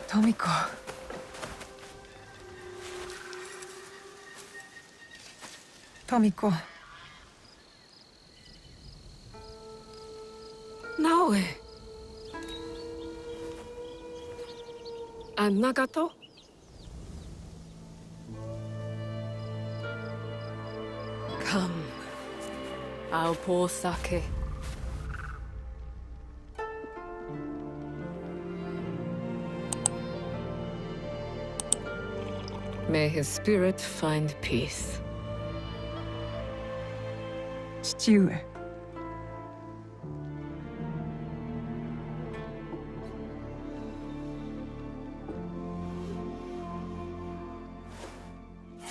Tomiko. Tomiko. Naoe. And Nagato? Come. I'll pour sake. May his spirit find peace. 父上。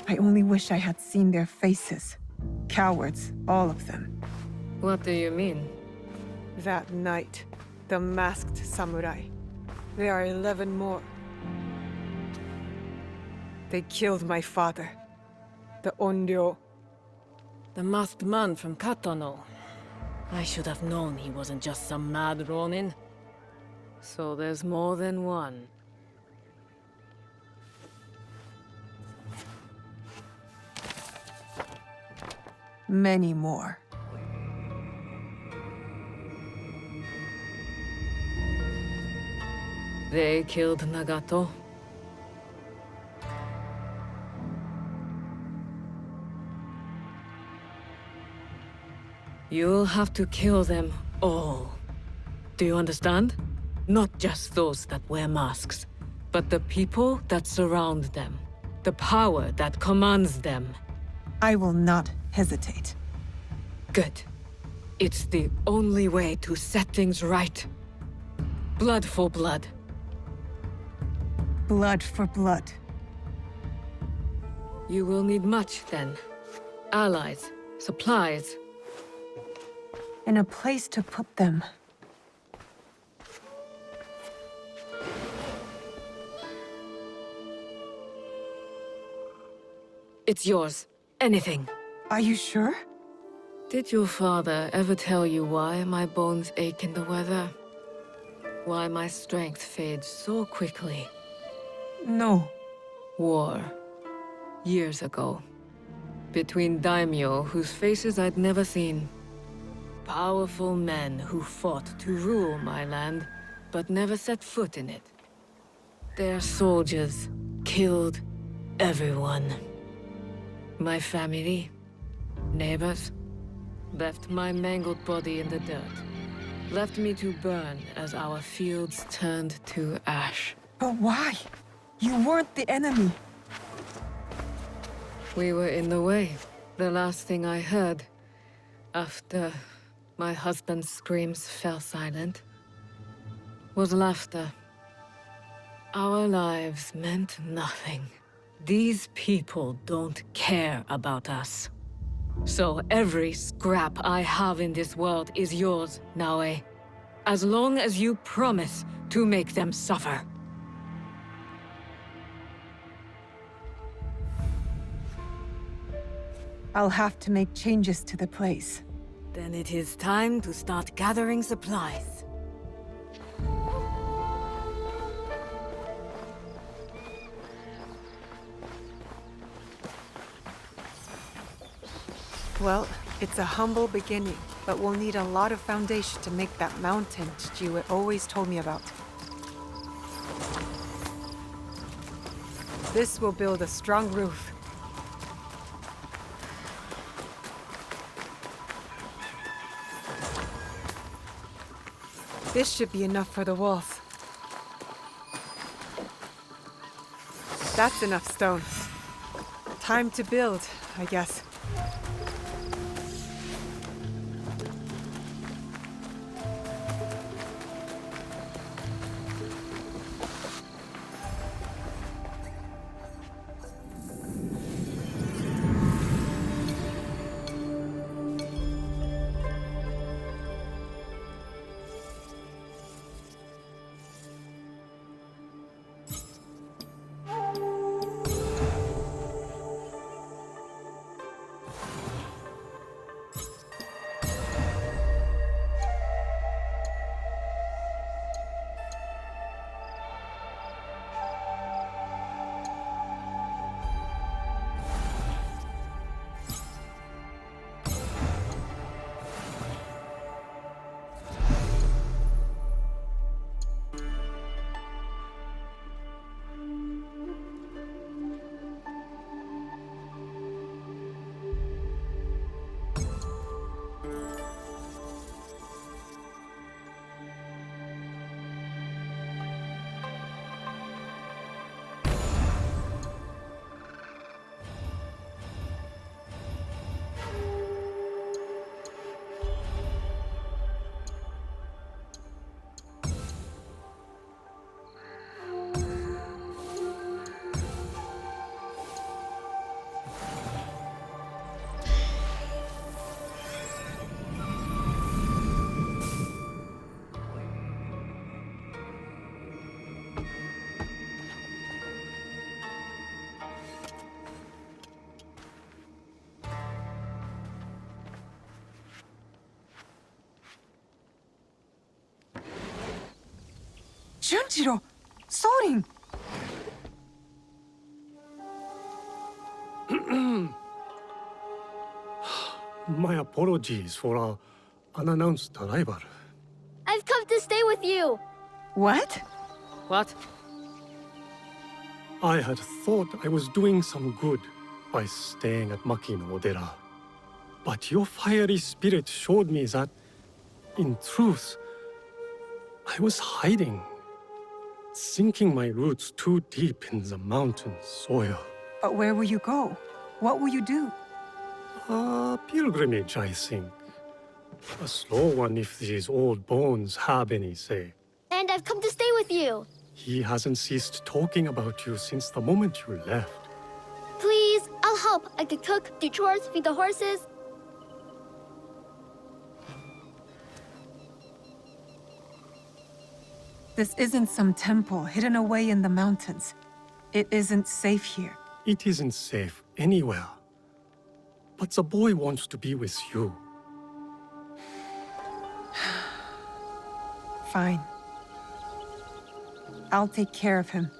I only wish I had seen their faces. Cowards, all of them. What do you mean? That night, the masked samurai. There are 11 more. They killed my father. The Onryo. The masked man from Katono. I should have known he wasn't just some mad ronin. So there's more than one. Many more. They killed Nagato. You'll have to kill them all. Do you understand? Not just those that wear masks, but the people that surround them. The power that commands them. I will not hesitate. Good. It's the only way to set things right. Blood for blood. Blood for blood. You will need much then. Allies, supplies. And a place to put them. It's yours. Anything. Are you sure? Did your father ever tell you why my bones ache in the weather? Why my strength fades so quickly? No. War. Years ago. Between daimyo whose faces I'd never seen. Powerful men who fought to rule my land, but never set foot in it. Their soldiers killed everyone. My family, neighbors, left my mangled body in the dirt. Left me to burn as our fields turned to ash. But why? You weren't the enemy. We were in the way. The last thing I heard, after my husband's screams fell silent, was laughter. Our lives meant nothing. These people don't care about us. So every scrap I have in this world is yours, Naoe. As long as you promise to make them suffer. I'll have to make changes to the place. Then it is time to start gathering supplies. Well, it's a humble beginning, but we'll need a lot of foundation to make that mountain Chichiwe always told me about. This will build a strong roof. This should be enough for the walls. That's enough stone. Time to build, I guess. Junjiro! Sorin! My apologies for our unannounced arrival. I've come to stay with you! What? What? I had thought I was doing some good by staying at Makino-dera. But your fiery spirit showed me that, in truth, I was hiding, sinking my roots too deep in the mountain soil. But where will you go? What will you do? A pilgrimage, I think. A slow one if these old bones have any say. And I've come to stay with you! He hasn't ceased talking about you since the moment you left. Please, I'll help. I could cook, do chores, feed the horses. This isn't some temple hidden away in the mountains. It isn't safe here. It isn't safe anywhere. But the boy wants to be with you. Fine. I'll take care of him.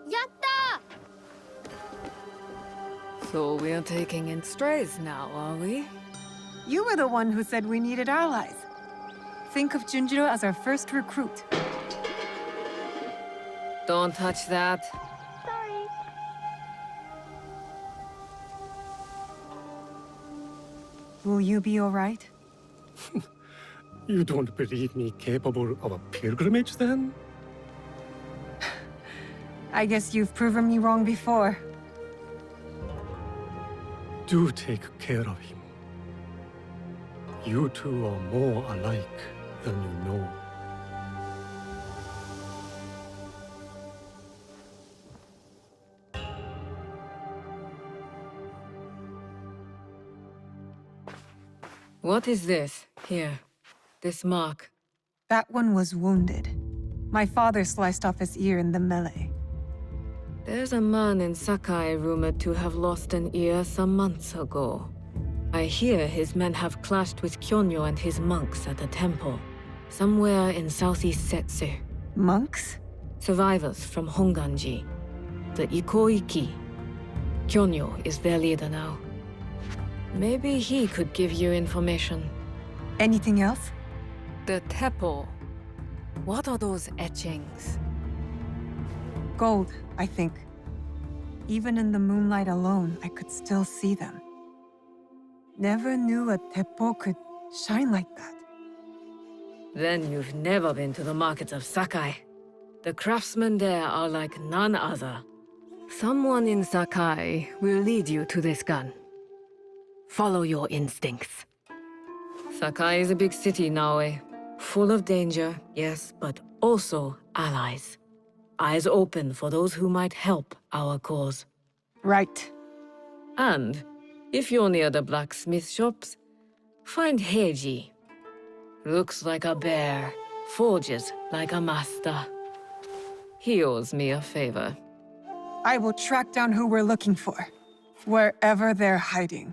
Yatta! So we're taking in strays now, are we? You were the one who said we needed allies. Think of Junjiro as our first recruit. Don't touch that. Sorry. Will you be all right? You don't believe me capable of a pilgrimage, then? I guess you've proven me wrong before. Do take care of him. You two are more alike than you know. What is this? Here. This mark. That one was wounded. My father sliced off his ear in the melee. There's a man in Sakai rumored to have lost an ear some months ago. I hear his men have clashed with Kyonyo and his monks at a temple, somewhere in southeast Setsu. Monks? Survivors from Honganji, the Ikoiki. Kyonyo is their leader now. Maybe he could give you information. Anything else? The Teppo. What are those etchings? Gold, I think. Even in the moonlight alone, I could still see them. Never knew a teppo could shine like that. Then you've never been to the markets of Sakai. The craftsmen there are like none other. Someone in Sakai will lead you to this gun. Follow your instincts. Sakai is a big city, Naoe. Full of danger, yes, but also allies. Eyes open for those who might help our cause. Right. And, if you're near the blacksmith shops, find Heiji. Looks like a bear, forges like a master. He owes me a favor. I will track down who we're looking for, wherever they're hiding.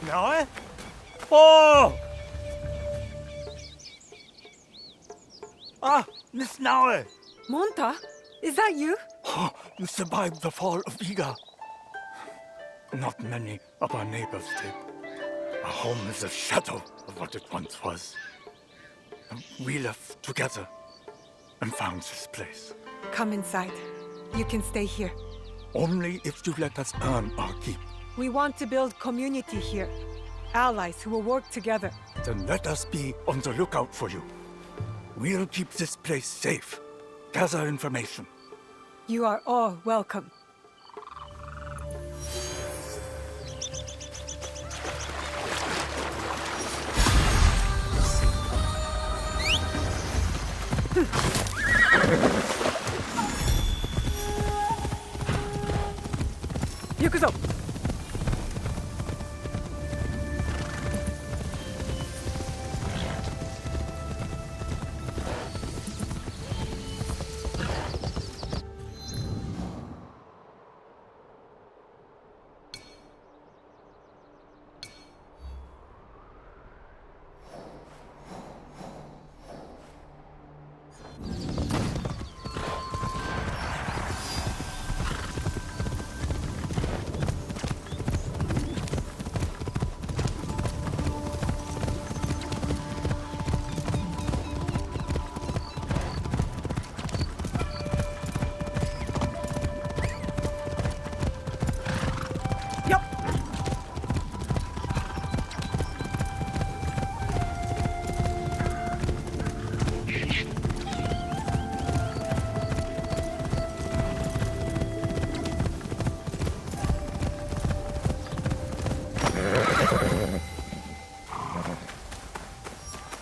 Naoe? Oh! Ah, Miss Naoe! Monta? Is that you? Oh, you survived the fall of Iga. Not many of our neighbors did. Our home is a shadow of what it once was. We left together and found this place. Come inside. You can stay here. Only if you let us earn our keep. We want to build community here. Allies who will work together. Then let us be on the lookout for you. We'll keep this place safe. Gather information. You are all welcome. Yukuzo!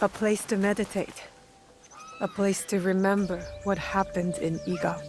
A place to meditate. A place to remember what happened in Iga.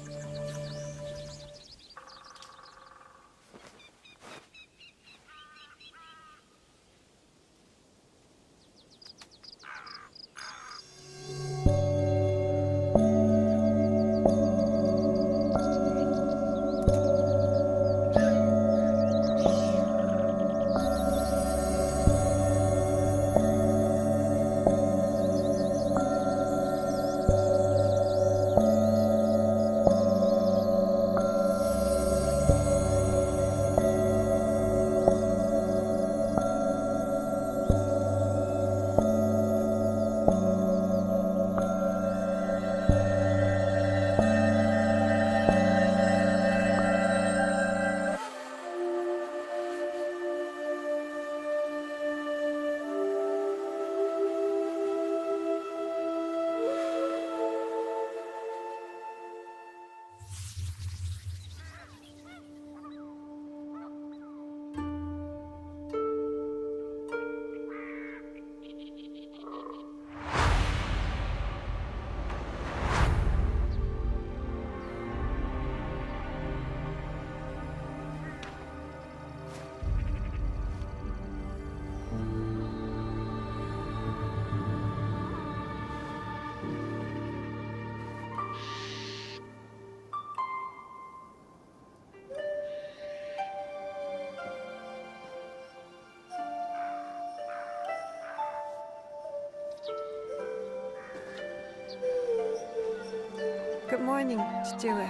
Good morning, Chichiwe.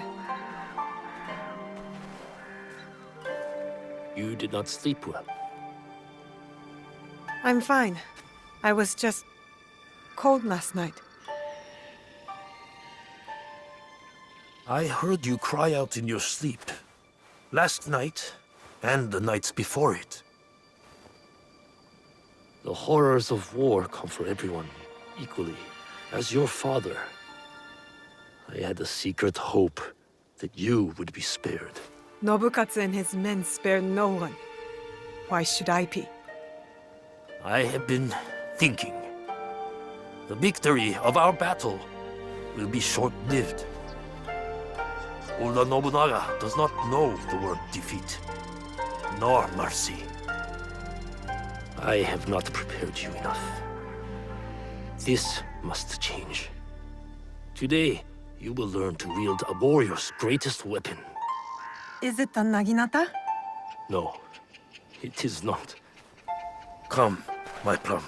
You did not sleep well. I'm fine. I was just cold last night. I heard you cry out in your sleep. Last night, and the nights before it. The horrors of war come for everyone, equally. As your father, I had a secret hope that you would be spared. Nobukatsu and his men spared no one. Why should I be? I have been thinking. The victory of our battle will be short-lived. Oda Nobunaga does not know the word defeat, nor mercy. I have not prepared you enough. This must change. Today, you will learn to wield a warrior's greatest weapon. Is it the Naginata? No, it is not. Come, my plum.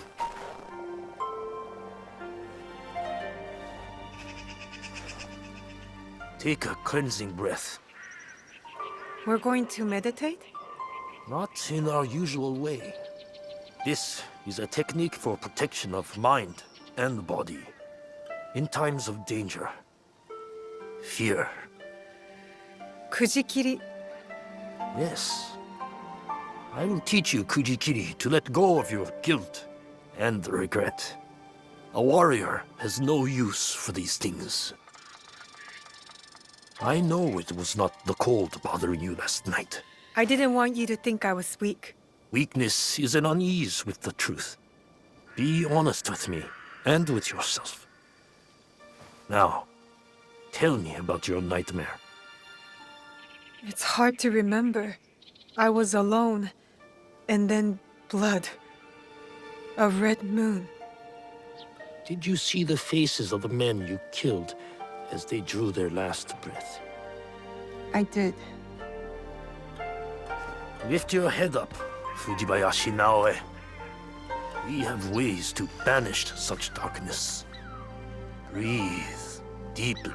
Take a cleansing breath. We're going to meditate? Not in our usual way. This is a technique for protection of mind and body. In times of danger. Fear. Kujikiri. Yes. I will teach you, Kujikiri, to let go of your guilt and regret. A warrior has no use for these things. I know it was not the cold bothering you last night. I didn't want you to think I was weak. Weakness is an unease with the truth. Be honest with me and with yourself. Now, tell me about your nightmare. It's hard to remember. I was alone, and then blood. A red moon. Did you see the faces of the men you killed as they drew their last breath? I did. Lift your head up, Fujibayashi Naoe. We have ways to banish such darkness. Breathe deeply.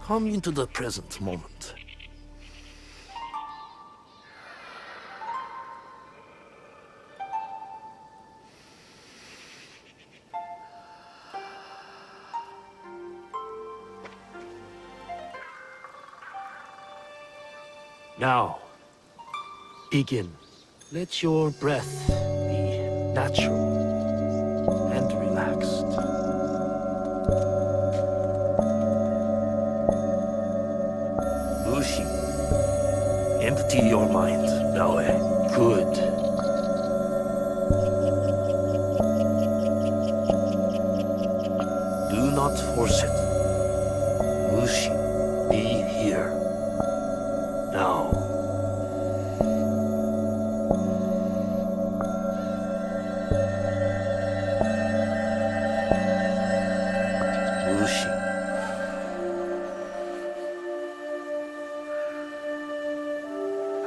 Come into the present moment. Now, begin. Let your breath be natural and relaxed. Bushi, empty your mind, Naoe. Good. Do not force it. Bushi, be here. Now. Bushi.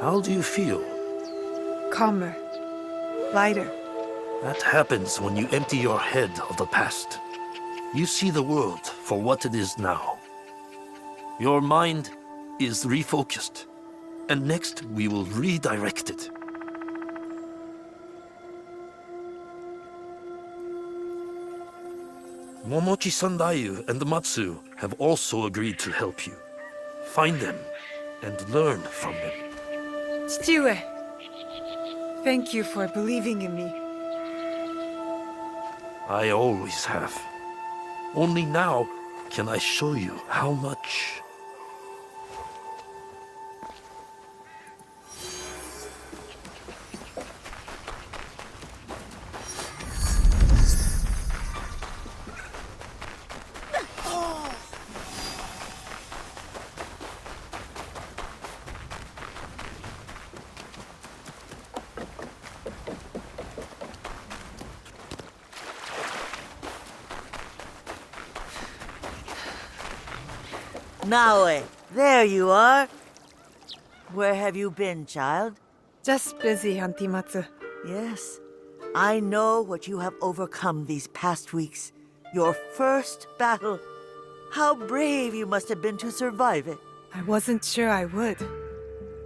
How do you feel? Calmer. Lighter. That happens when you empty your head of the past. You see the world for what it is now. Your mind is refocused, and next we will redirect it. Momochi Sandayu and Matsu have also agreed to help you. Find them and learn from them. Chichiue. Thank you for believing in me. I always have. Only now can I show you how much. Naoe, there you are. Where have you been, child? Just busy, Auntie Matsu. Yes, I know what you have overcome these past weeks. Your first battle. How brave you must have been to survive it. I wasn't sure I would.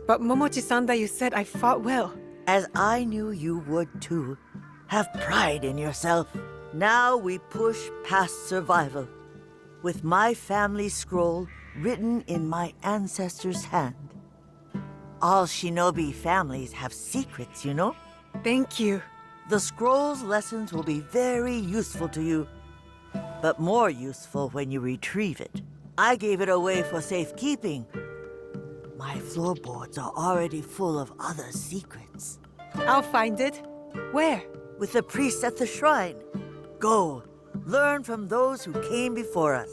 But Momochi Sandayu said I fought well. As I knew you would too. Have pride in yourself. Now we push past survival. With my family scroll written in my ancestors' hand. All shinobi families have secrets, you know? Thank you. The scroll's lessons will be very useful to you, but more useful when you retrieve it. I gave it away for safekeeping. My floorboards are already full of other secrets. I'll find it. Where? With the priest at the shrine. Go, learn from those who came before us.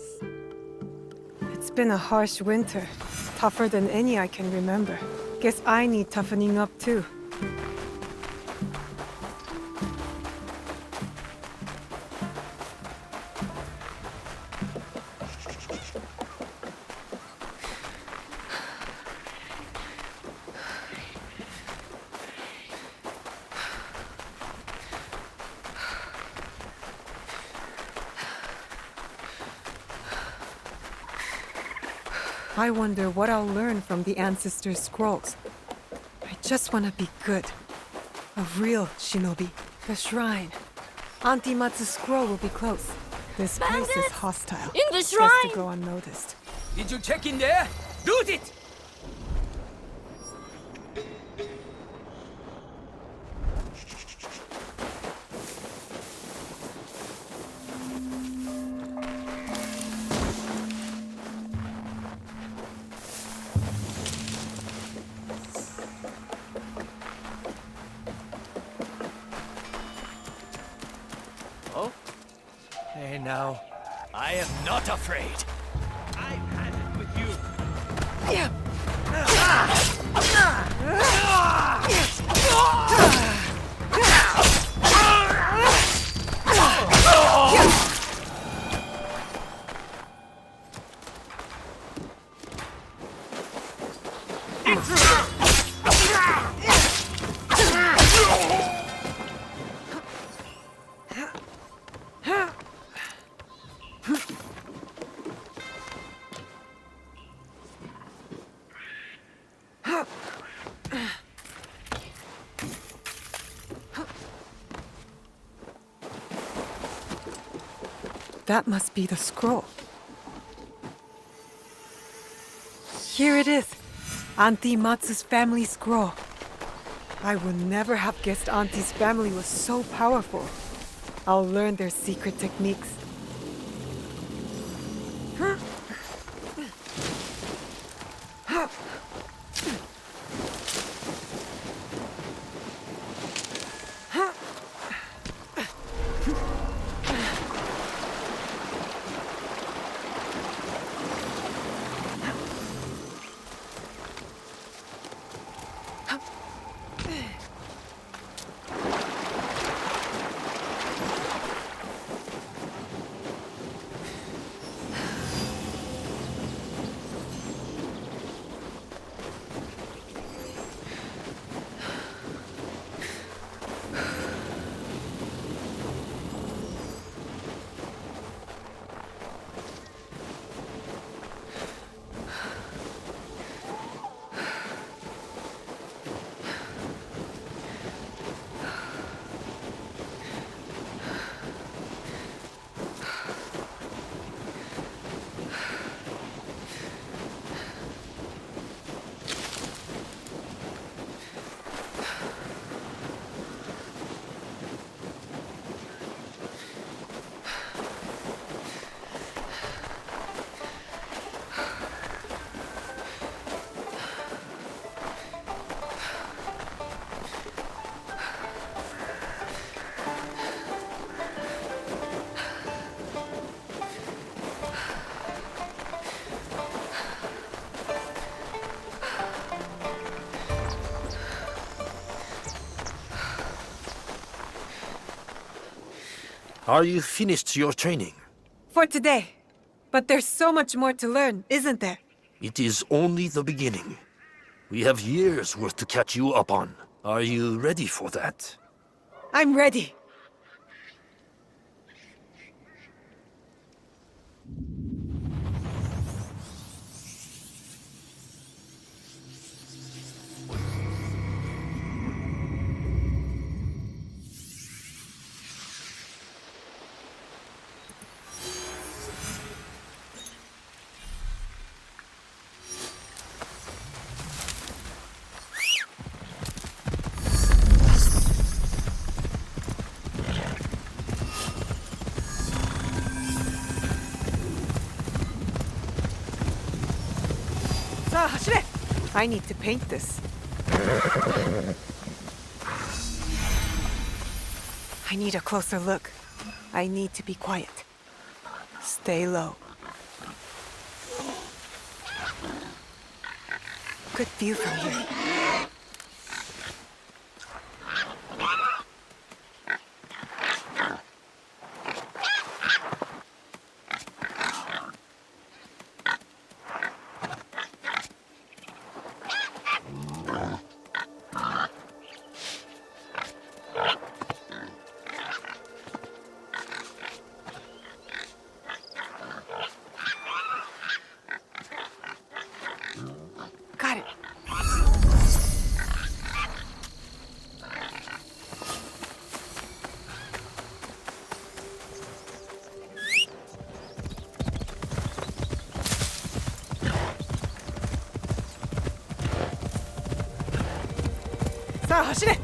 It's been a harsh winter. Tougher than any I can remember. Guess I need toughening up too. I wonder what I'll learn from the Ancestors' scrolls. I just want to be good. A real shinobi. The shrine. Auntie Matsu's scroll will be close. This place is hostile. In the Best shrine! to go unnoticed. Did you check in there? Loot it! Oh? Hey now, I am not afraid. I've had it with you. That must be the scroll. Here it is. Auntie Matsu's family scroll. I would never have guessed Auntie's family was so powerful. I'll learn their secret techniques. Are you finished your training? For today. But there's so much more to learn, isn't there? It is only the beginning. We have years worth to catch you up on. Are you ready for that? I'm ready. I need to paint this. I need a closer look. I need to be quiet. Stay low. Good view from here. 走れ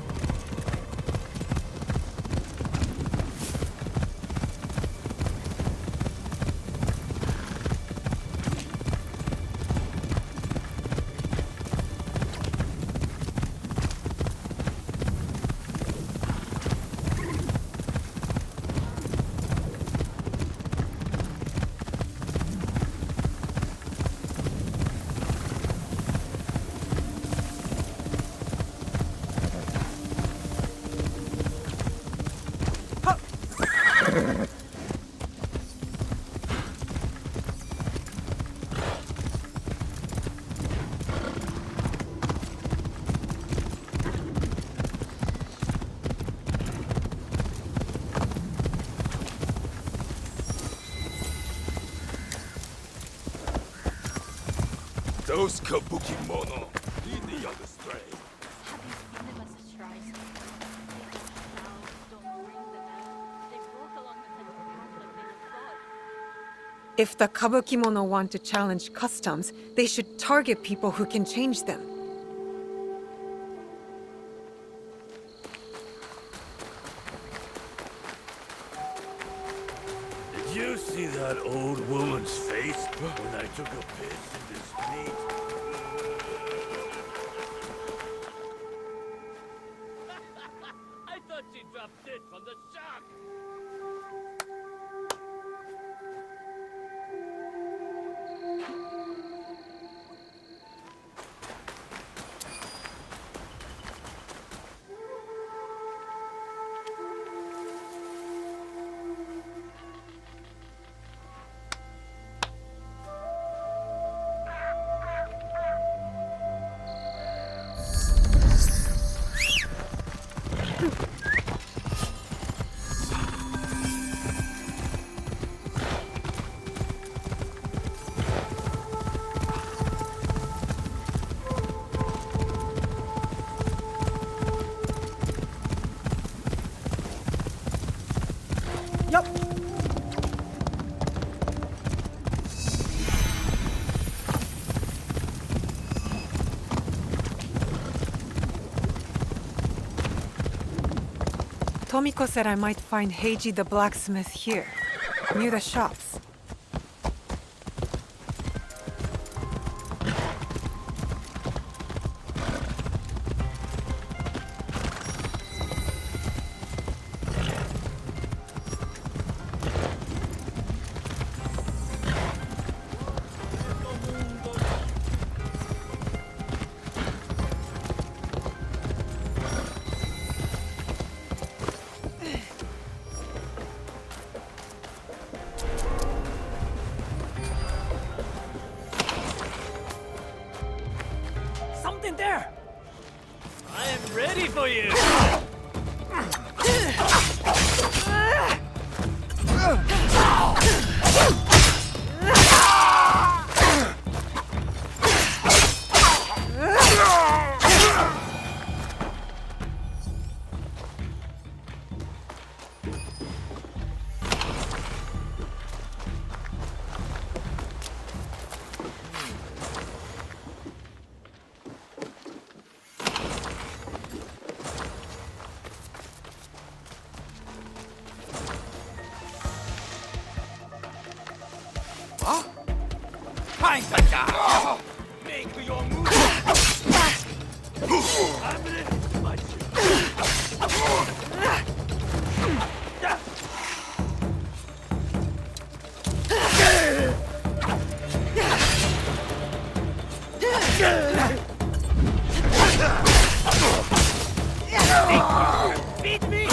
Those kabuki mono lead the young astray. Have you seen them as a shrine? Now, don't bring them out. They broke along the head of the path like they were God. If the kabukimono want to challenge customs, they should target people who can change them. Did you see that old woman's face when I took a piss in this meat? I thought she dropped dead from the shock. Yup. Tomiko said I might find Heiji the blacksmith here, near the shops. Something there! I am ready for you! Make your move! I'm little much. Beat me!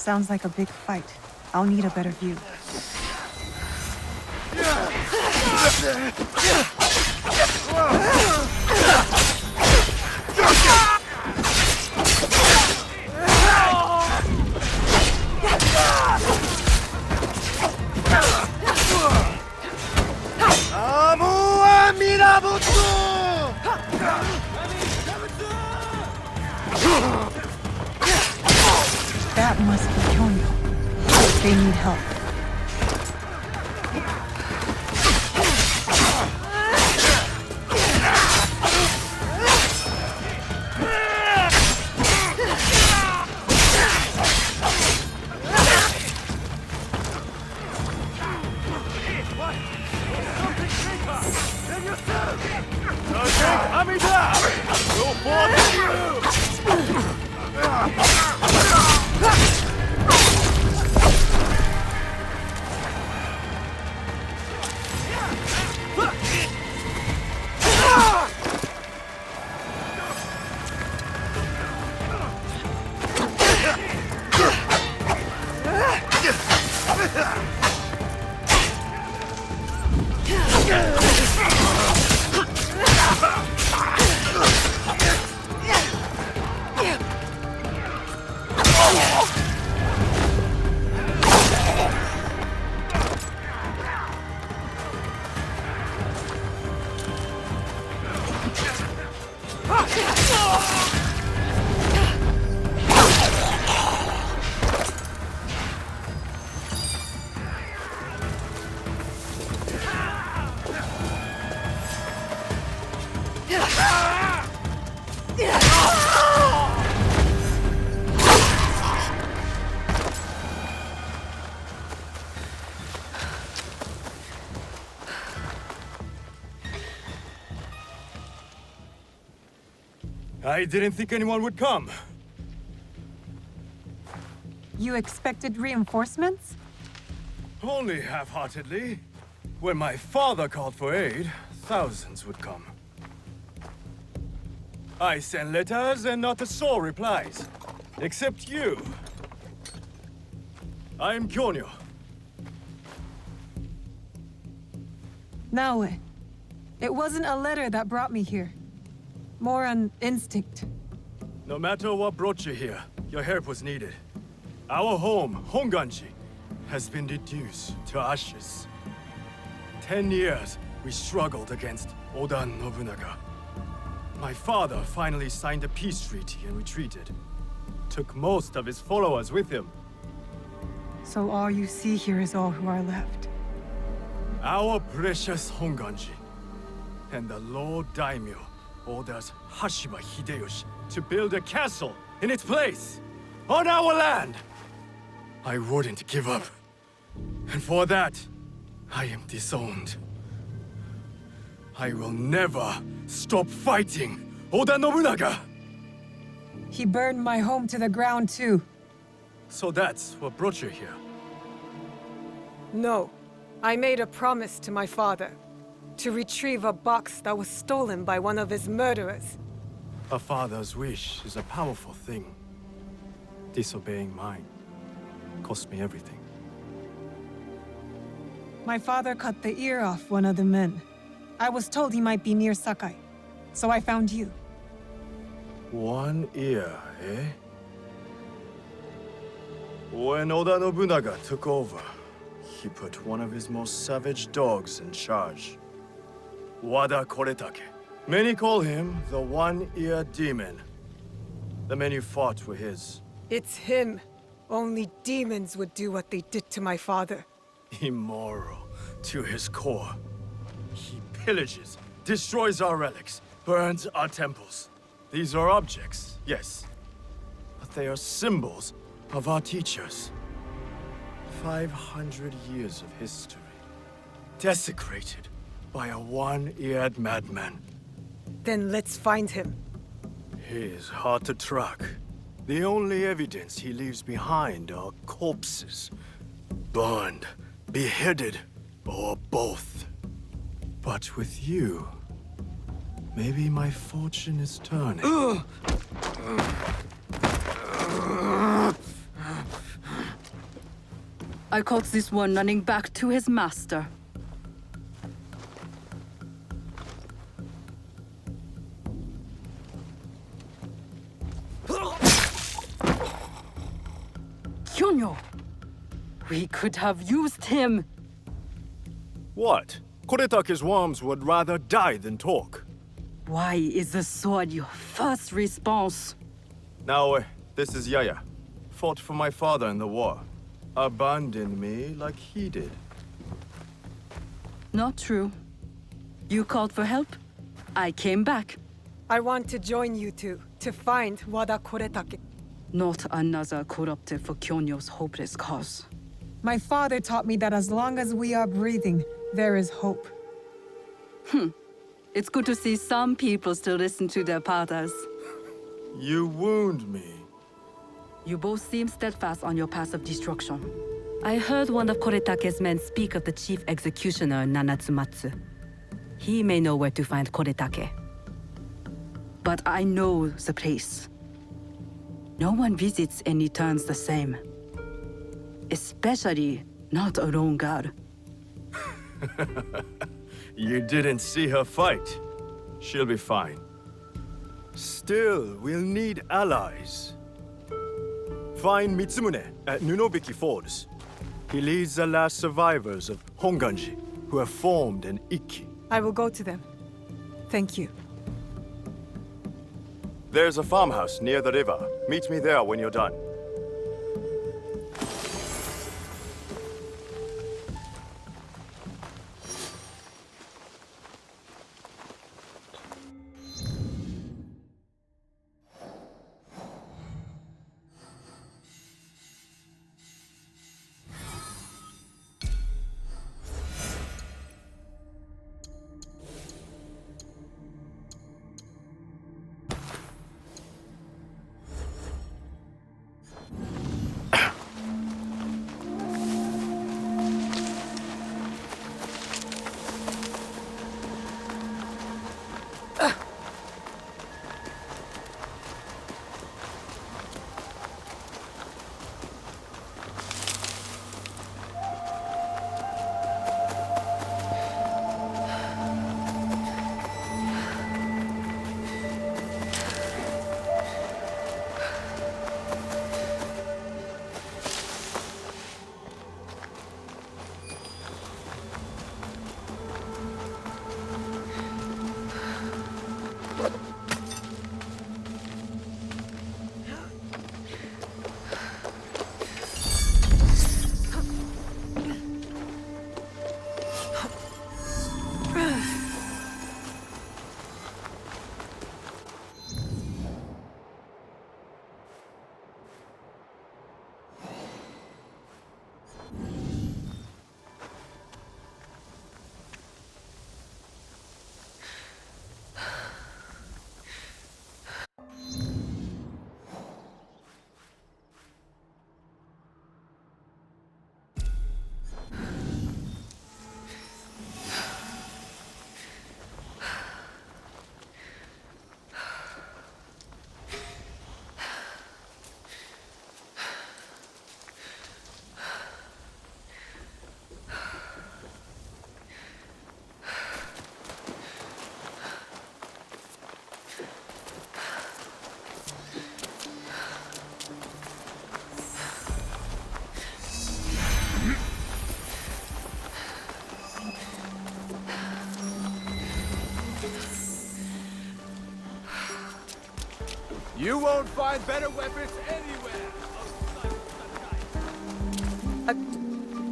sounds like a big fight. I'll need a better view. That must be Kyonyo. They need help. I didn't think anyone would come. You expected reinforcements? Only half-heartedly. When my father called for aid, thousands would come. I sent letters and not a soul replies. Except you. I'm Kyonyo. Naoe, it wasn't a letter that brought me here. More an instinct. No matter what brought you here, your help was needed. Our home, Honganji, has been reduced to ashes. 10 years we struggled against Oda Nobunaga. My father finally signed a peace treaty and retreated. Took most of his followers with him. So all you see here is all who are left. Our precious Honganji. And the Lord Daimyo orders Hashiba Hideyoshi to build a castle in its place, on our land. I wouldn't give up. And for that, I am disowned. I will never stop fighting Oda Nobunaga! He burned my home to the ground too. So that's what brought you here. No. I made a promise to my father. To retrieve a box that was stolen by one of his murderers. A father's wish is a powerful thing. Disobeying mine cost me everything. My father cut the ear off one of the men. I was told he might be near Sakai, so I found you. One ear, eh? When Oda Nobunaga took over, he put one of his most savage dogs in charge. Wada Koretake. Many call him the One-Ear Demon. The men you fought were his. It's him. Only demons would do what they did to my father. Immoral to his core. He pillages, destroys our relics, burns our temples. These are objects, yes. But they are symbols of our teachers. 500 years of history. Desecrated by a one-eared madman. Then let's find him. He is hard to track. The only evidence he leaves behind are corpses. Burned, beheaded, or both. But with you, maybe my fortune is turning. I caught this one running back to his master. Kyonyo! We could have used him! What? Koretake's worms would rather die than talk. Why is the sword your first response? Now, this is Yaya. Fought for my father in the war. Abandoned me like he did. Not true. You called for help. I came back. I want to join you two to find Wada Koretake. Not another corrupted for Kyonyo's hopeless cause. My father taught me that as long as we are breathing, there is hope. It's good to see some people still listen to their fathers. You wound me. You both seem steadfast on your path of destruction. I heard one of Koretake's men speak of the chief executioner, Nanatsumatsu. He may know where to find Koretake. But I know the place. No one visits and returns the same. Especially not a lone guard. You didn't see her fight. She'll be fine. Still, we'll need allies. Find Mitsumune at Nunobiki Falls. He leads the last survivors of Honganji, who have formed an Ikki. I will go to them. Thank you. There's a farmhouse near the river. Meet me there when you're done. You won't find better weapons anywhere!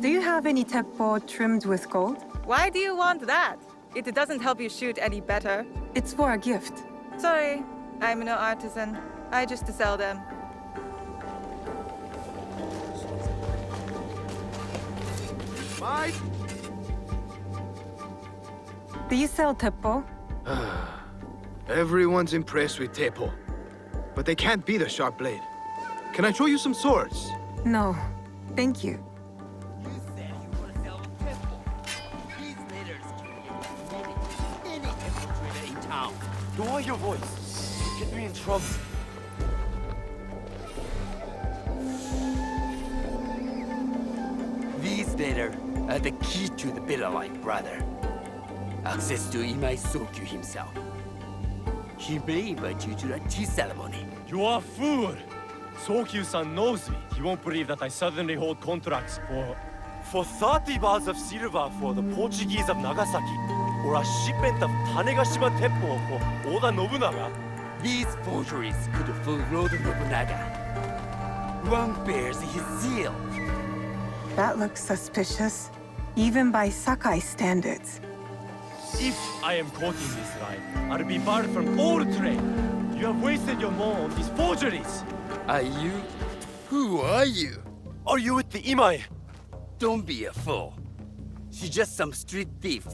Do you have any teppo trimmed with gold? Why do you want that? It doesn't help you shoot any better. It's for a gift. Sorry, I'm no artisan. I just sell them. Mike! Do you sell teppo? Everyone's impressed with Teppo, but they can't beat a sharp blade. Can I show you some swords? No, thank you. You said you were selling Temple. These letters can be any Temple trader in town. Lower your voice. You get me in trouble. The key to the bitter light, brother. Access to Imai Sokyu himself. He may invite you to a tea ceremony. You are a fool! Sokyu-san knows me. He won't believe that I suddenly hold contracts for 30 bars of silver for the Portuguese of Nagasaki, or a shipment of Tanegashima Teppo for Oda Nobunaga. These forgeries could fool Lord Nobunaga. One bears his seal. That looks suspicious, even by Sakai standards. If I am caught in this lie, I'll be barred from all trade. You have wasted your mo on these forgeries. Are you? Who are you? Are you with the Imai? Don't be a fool. She's just some street thief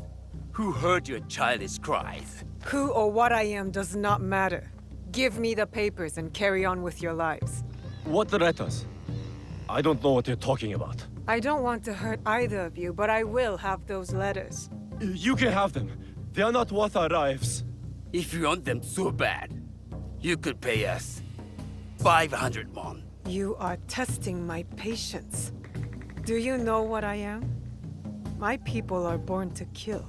who heard your childish cries. Who or what I am does not matter. Give me the papers and carry on with your lives. What letters? I don't know what you're talking about. I don't want to hurt either of you, but I will have those letters. You can have them. They are not worth our lives. If you want them so bad, you could pay us 500 won. You are testing my patience. Do you know what I am? My people are born to kill.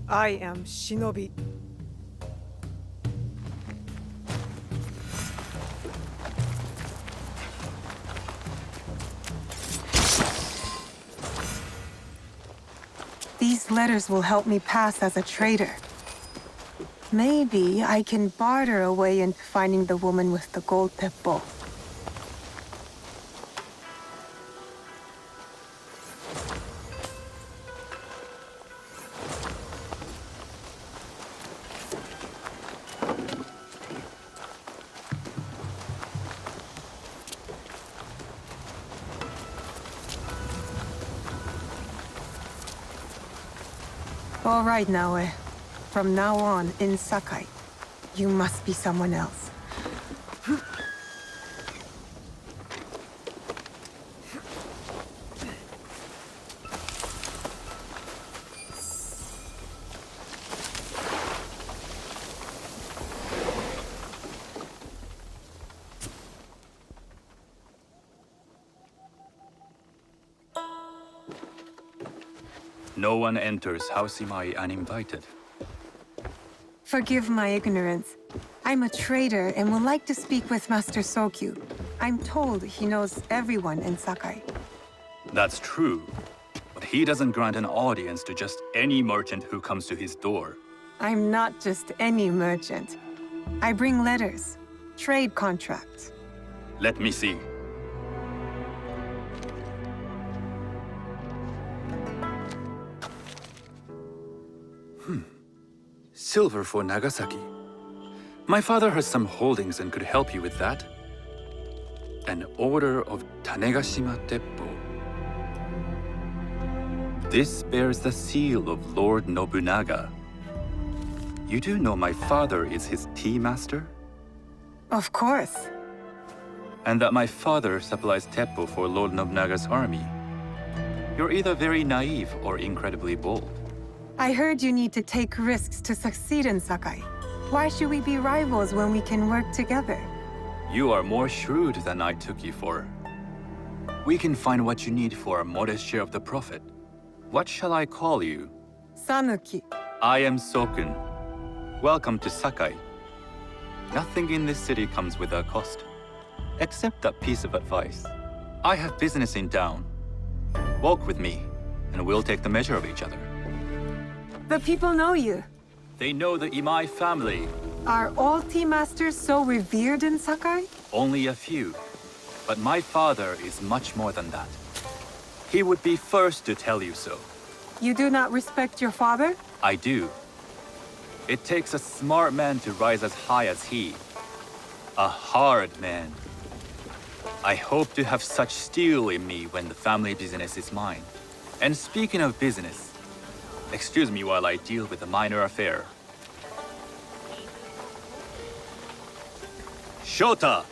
I am shinobi. These letters will help me pass as a trader. Maybe I can barter a way into finding the woman with the gold teppo. All right, Naoe. From now on, in Sakai, you must be someone else. No one enters House Imai uninvited. Forgive my ignorance. I'm a trader and would like to speak with Master Sokyu. I'm told he knows everyone in Sakai. That's true, but he doesn't grant an audience to just any merchant who comes to his door. I'm not just any merchant. I bring letters, trade contracts. Let me see. Silver for Nagasaki. My father has some holdings and could help you with that. An order of Tanegashima Teppo. This bears the seal of Lord Nobunaga. You do know my father is his tea master? Of course. And that my father supplies Teppo for Lord Nobunaga's army. You're either very naive or incredibly bold. I heard you need to take risks to succeed in Sakai. Why should we be rivals when we can work together? You are more shrewd than I took you for. We can find what you need for a modest share of the profit. What shall I call you? Sanuki. I am Sokun. Welcome to Sakai. Nothing in this city comes without cost. Except that piece of advice. I have business in town. Walk with me, and we'll take the measure of each other. The people know you. They know the Imai family. Are all tea masters so revered in Sakai? Only a few. But my father is much more than that. He would be first to tell you so. You do not respect your father? I do. It takes a smart man to rise as high as he. A hard man. I hope to have such steel in me when the family business is mine. And speaking of business, excuse me while I deal with a minor affair. Shota!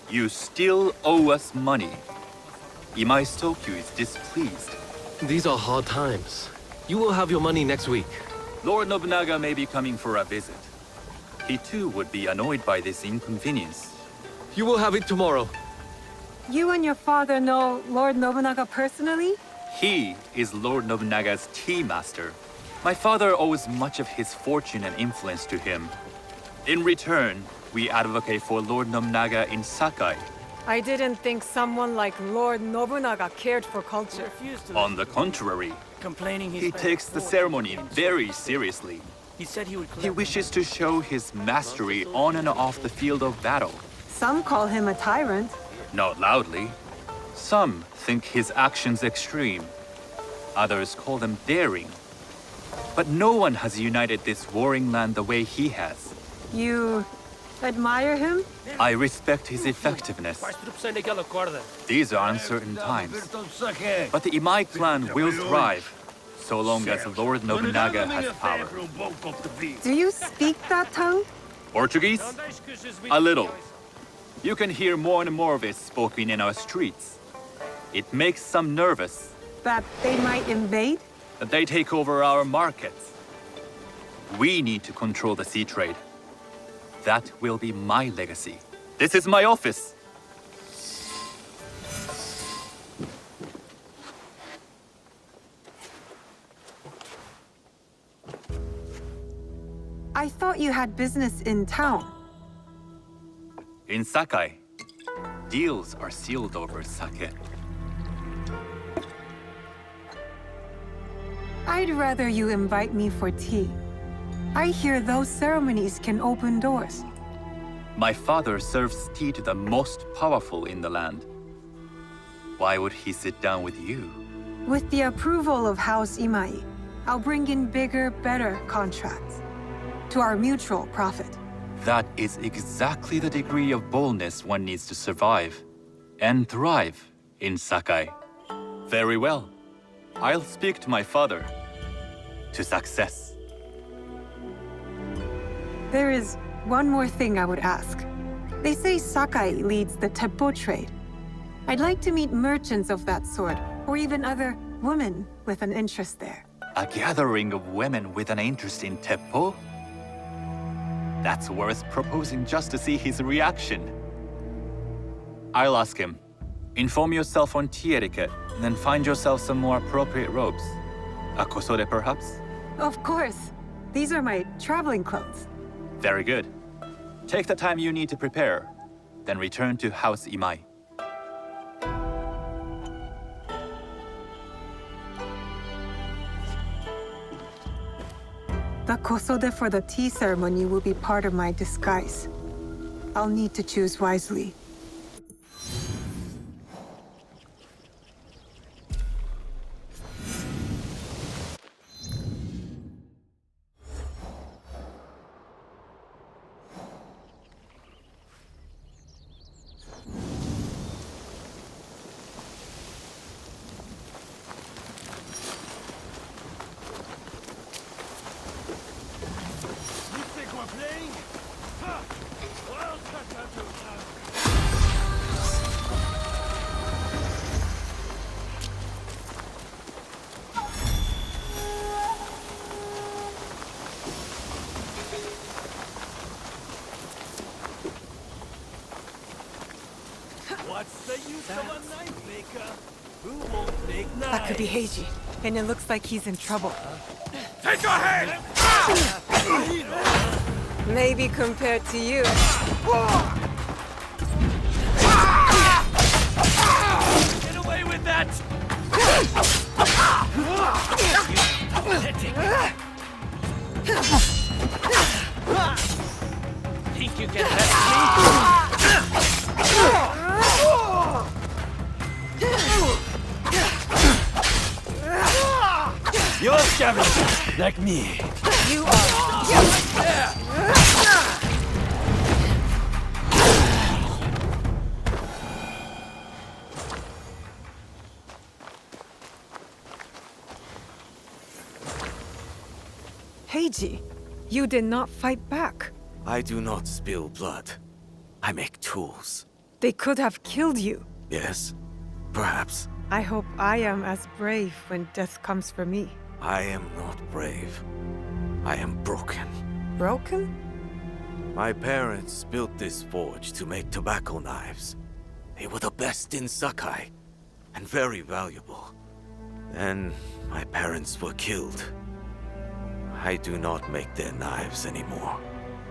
You still owe us money. Imai Sokyu is displeased. These are hard times. You will have your money next week. Lord Nobunaga may be coming for a visit. He too would be annoyed by this inconvenience. You will have it tomorrow. You and your father know Lord Nobunaga personally? He is Lord Nobunaga's tea master. My father owes much of his fortune and influence to him. In return, we advocate for Lord Nobunaga in Sakai. I didn't think someone like Lord Nobunaga cared for culture. On the contrary, Complaining he takes the ceremony very seriously. He said he would He wishes to show his mastery on and off the field of battle. Some call him a tyrant. Not loudly. Some think his actions extreme. Others call them daring. But no one has united this warring land the way he has. You admire him? I respect his effectiveness. These are uncertain times. But the Imai clan will thrive, so long as Lord Nobunaga has power. Do you speak that tongue? Portuguese? A little. You can hear more and more of it spoken in our streets. It makes some nervous. That they might invade? That they take over our markets. We need to control the sea trade. That will be my legacy. This is my office. I thought you had business in town. In Sakai, deals are sealed over sake. I'd rather you invite me for tea. I hear those ceremonies can open doors. My father serves tea to the most powerful in the land. Why would he sit down with you? With the approval of House Imai, I'll bring in bigger, better contracts. To our mutual profit. That is exactly the degree of boldness one needs to survive and thrive in Sakai. Very well. I'll speak to my father. To success. There is one more thing I would ask. They say Sakai leads the teppo trade. I'd like to meet merchants of that sort, or even other women with an interest there. A gathering of women with an interest in teppo? That's worth proposing just to see his reaction. I'll ask him. Inform yourself on tea etiquette, and then find yourself some more appropriate robes. A kosode, perhaps? Of course. These are my traveling clothes. Very good. Take the time you need to prepare, then return to House Imai. The kosode for the tea ceremony will be part of my disguise. I'll need to choose wisely. What's the use of a knife maker? Who won't make knives? That could be Heiji, and it looks like he's in trouble. Take your hand! Maybe compared to you. Get away with that! Think you can test me? You're a scavenger, like me. You are. Heiji, you did not fight back. I do not spill blood. I make tools. They could have killed you. Yes, perhaps. I hope I am as brave when death comes for me. I am not brave. I am broken. Broken? My parents built this forge to make tobacco knives. They were the best in Sakai, and very valuable. and my parents were killed. I do not make their knives anymore.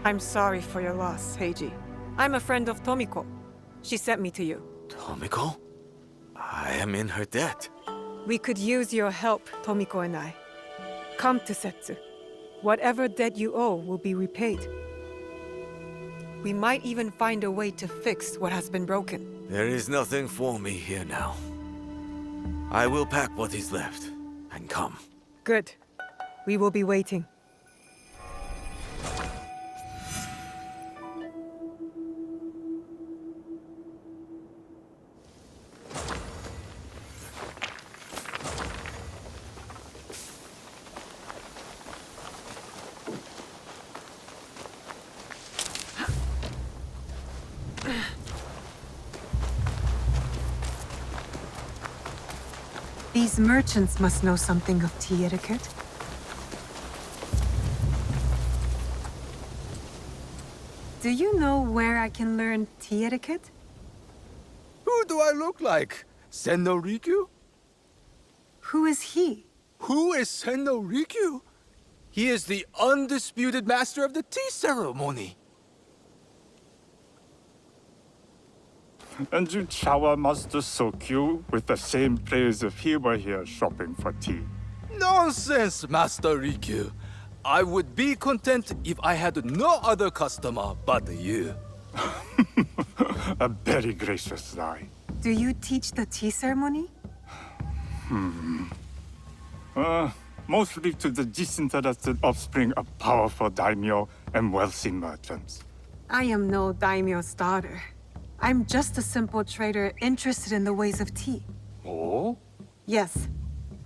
I'm sorry for your loss, Heiji. I'm a friend of Tomiko. She sent me to you. Tomiko? I am in her debt. We could use your help, Tomiko and I. Come to Setsu. Whatever debt you owe will be repaid. We might even find a way to fix what has been broken. There is nothing for me here now. I will pack what is left and come. Good. We will be waiting. These merchants must know something of tea etiquette. Do you know where I can learn tea etiquette? Who do I look like? Senno Rikyu? Who is he? Who is Senno Rikyu? He is the undisputed master of the tea ceremony. And you shower Master Sokyu with the same praise if he were here shopping for tea. Nonsense, Master Rikyu. I would be content if I had no other customer but you. A very gracious lie. Do you teach the tea ceremony? Mostly to the disinterested offspring of powerful daimyo and wealthy merchants. I am no daimyo's daughter. I'm just a simple trader interested in the ways of tea. Oh? Yes.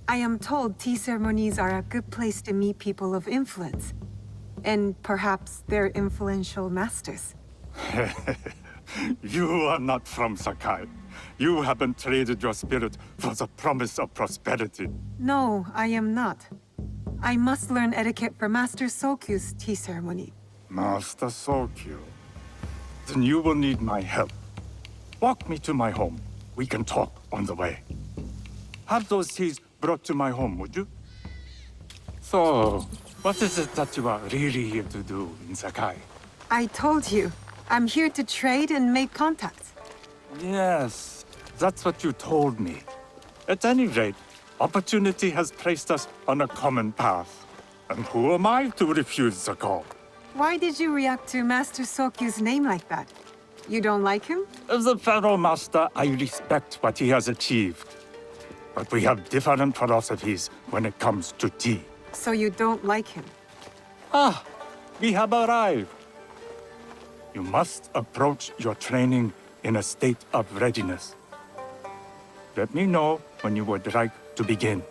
I am told tea ceremonies are a good place to meet people of influence. And perhaps their influential masters. You are not from Sakai. You haven't traded your spirit for the promise of prosperity. No, I am not. I must learn etiquette for Master Sokyu's tea ceremony. Master Sokyu. Then you will need my help. Walk me to my home. We can talk on the way. Have those teas brought to my home, would you? So, what is it that you are really here to do in Sakai? I told you, I'm here to trade and make contacts. Yes, that's what you told me. At any rate, opportunity has placed us on a common path. And who am I to refuse the call? Why did you react to Master Sokyu's name like that? You don't like him? As a Pharaoh Master, I respect what he has achieved. But we have different philosophies when it comes to tea. So you don't like him? Ah, we have arrived. You must approach your training in a state of readiness. Let me know when you would like to begin.